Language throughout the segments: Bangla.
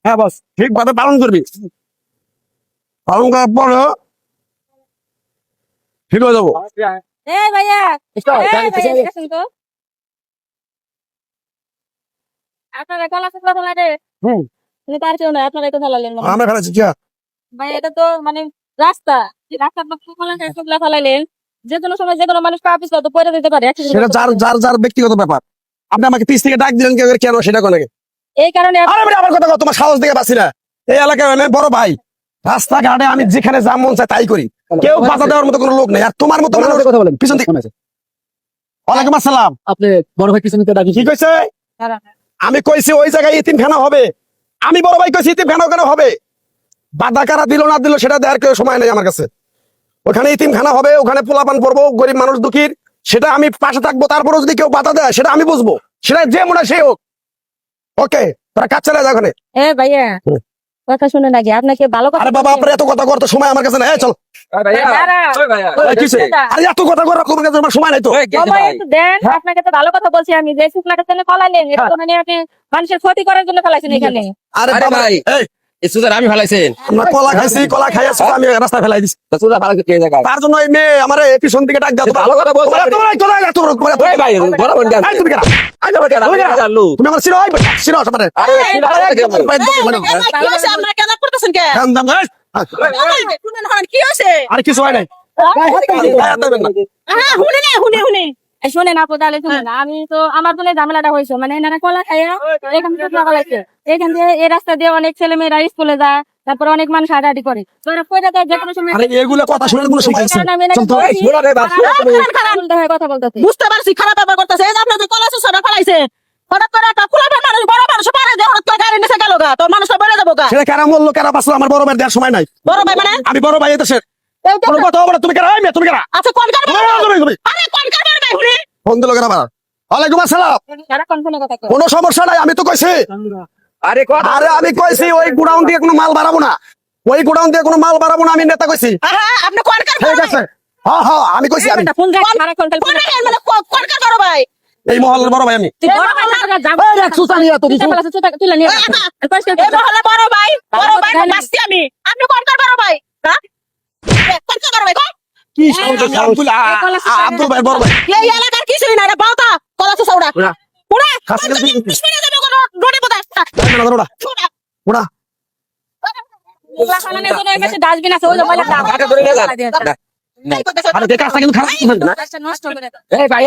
হ্যাঁ বস, ঠিকভাবে পালন করবি। পালন করার পরে ঠিক হয়ে যাবো। ভাইয়া দেখেন তো আপনারা কলা শুকলা ফেলাতে কিন্তু তার কেউ নয়, আপনারা এটা ফেলালেন মনে হয়। আমরা ফেলেছি কি ভাই এটা তো মানে রাস্তা রাস্তার পক্ষে কলা শুকলা ফেলাইলেন, যে কোনো সময় যে কোনো মানুষ কাপিস তো পড়ে যেতে পারে। সেটা যার যার যার ব্যক্তিগত ব্যাপার। আপনি আমাকে 30 থেকে ডাক দিলেন কেন সেটা কোন এই কারণে আরে ভাই, আমার কথা কও, তোমার সাহস দেখে পাচ্ছি না। এই এলাকায় আমি বড় ভাই, রাস্তাঘাটে আমি যেখানে যা মন চায় তাই করি, কেউ বাধা দেওয়ার মতো কোনো লোক নেই। আর তোমার মতো মানুষ কথা বলেন পিছন দিকে। ওয়ালাইকুম আসসালাম। আপনি বড় ভাই পিছনে ডাকি কি কইছে? আমি কইছি ওই জায়গায় ইতিমখানা হবে। আমি বড় ভাই কইছি ইতিমখানা কেন হবে? বাধা কারা দিল না দিল সেটা দেওয়ার কেউ সময় নেই আমার কাছে। ওখানে ইতিমখানা হবে, ওখানে পোলাপান পড়বো, গরিব মানুষ দুঃখীর, সেটা আমি পাশে থাকবো। তারপরেও যদি কেউ বাধা দেয় সেটা আমি বুঝবো, সেটা যে মনে হয় সে হোক। ওকে, তোরা কাজ চালা যা ওখানে। ভাইয়া কথা শুনে নাকি আপনাকে ভালো কথা। আরে বাবা, আপনার এত কথা করতে সময় আমার কাছে নাই। চল আরে এত কথা করার আমার সময় নাই তো। দেন আপনাকে তো ভালো কথা বলছি আমি, যে শুকনাটা তেলে ফলাইলেন এটা তো মানে আপনি মানুষের ক্ষতি করার জন্য ফেলাইছেন এখানে। আরে ভাই, আমি ফেলাইছেন আমরা কলা খাইছি, কলা খাইছি, আমি রাস্তায় ফেলাই দিছি। তার জন্য এই মেয়ে আমার পিছন দিকে ডাক দাও। ভালো কথা বলছো। তুমি আমার শিরো শিরো সবারে আরে কিছু হয় নাই। শুনেন আপু, তাহলে শুনেন, আমি তো আমার জন্য ঝামেলাটা হয়েছে, মানে এনারা কলা খাইয়া এখান থেকে লাগাইছে, এখান দিয়ে এই রাস্তা দিয়ে অনেক ছেলে মেয়েরা স্কুলে যায়, তারপরে অনেক মানুষ হাঁটাহাঁটি করে, তো এরা কইরা যায় যে কোনো সময়। আরে এগুলো কথা শুনে কোনো শিখাইছে কথা বলতেছে। বুঝতে পারছি খারাপ ব্যাপার করতেছে। এই যে আপনি যে কলা সুসাটা ফেলাইছেন, হঠাৎ করে একটা খোলা মানুষ, বড় মানুষ পারে যে হঠাৎ করে গাড়ি নিচে গেল গা, তো মানুষটা বেড়ে যাবো গা। সেটা কারা মূল্য কারা বাঁচলো আমার বড় ভাই দেওয়ার সময় নাই। বড় ভাই মানে আমি বড় ভাই এদেশের কোনো কথা হবে না। তুমি কারা? তুমি কারা? আচ্ছা কোনকার বড় ভাই? আরে কোনকার বড় ভাই শুনি? ফোন দিল কেন আমার? ওয়ালাইকুম আসসালাম। সারাক্ষণ ফোনে কথা কয়। কোনো সমস্যা নাই, আমি তো কইছি। আরে আরে আমি কইছি ওই গোডাউন দিয়ে কোনো মাল বাড়াবো না, ওই গোডাউন দিয়ে কোনো মাল বাড়াবো না। আমি নেতা কইছি। আপনি কোনকার বড় ঠিক ভাই? আছে, হ্যাঁ হ্যাঁ আমি কইছি। আমি ফোন যায় সারাক্ষণ খালি কোন ভাই মানে কোনকার বড় ভাই? এই মহল্লার বড় ভাই। আমি তুই বড় ভাই না যাব এই এক সুতা নিয়ে তুই তুই নিয়ে এই মহল্লা বড় ভাই, বড় ভাই বাসছি আমি। আপনি কোনকার বড় ভাই? হ্যাঁ কোনকার বড় ভাই? কি আব্দুল ভাই বড় ভাই। এই এলাকার কিছুই না রে বাউতা, কলা সুসাউড়া পুরা খাসি খাসি বিসমিল্লাহ দেব কোন রোডে পড়া। ওড়া ফালানোর জন্য এর কাছে ডাস্টবিন আছে, ওই যে ময়লা আরে দেখ কাজটা কিন্তু খারাপ হইতেছে না। নষ্ট করে দাও। এই ভাই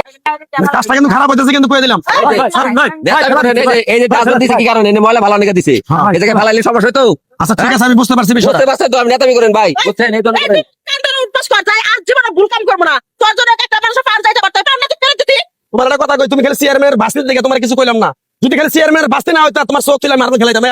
কাজটা কিন্তু খারাপ হইতেছে, কিন্তু কই দিলাম। এই যে ডাস্টবিন দিছে কি কারণে? এনে ময়লা ভালো নাকি দিছে? এই জায়গায় ফালাইলে সমস্যা হতো। আচ্ছা ঠিক আছে, আমি বুঝতে পারছি বিষয়টা। বুঝতে পারছেন তো? আপনি নেতামি করেন ভাই, বুঝছেন? এই তো কান্দন উঠপাস কর যায়, আজ জীবনে ভুল কাম করব না। তোর জন্য একটা মানুষ পার যাইতে পারতে পার না, তুই করে দিতি। তোমার একটা কথা কই, তুমি খালি চেয়ারম্যানের বাস্তির দিকে তোমার কিছু কইলাম না। যদি খালি চেয়ারম্যানের বাস্তি না হইতা তোমার চোখ ছিল মারবে খেলাইতাম।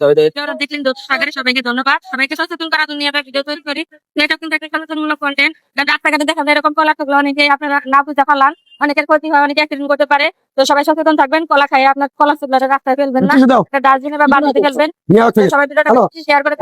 যারা দেখলেন সাগরে সবাইকে ধন্যবাদ। সবাইকে সচেতন করার জন্য আমরা ভিডিও তৈরি করি। এটা কিন্তু একটা সচেতনমূলক কন্টেন্ট। রাস্তাঘাটে দেখা যায় এরকম কলা টুকলো অনেকে আপনারা না বুঝতে পারলাম, অনেকের ক্ষতি হয়, অনেকে অ্যাক্সিডেন্ট করতে পারে। তো সবাই সচেতন থাকবেন, কলা খাইয়ে আপনার কলা টুকলাটা রাস্তায় ফেলবেন না, ডাস্টবিনে বা বালতিতে ফেলবেন। সবাই ভিডিওটা শেয়ার করে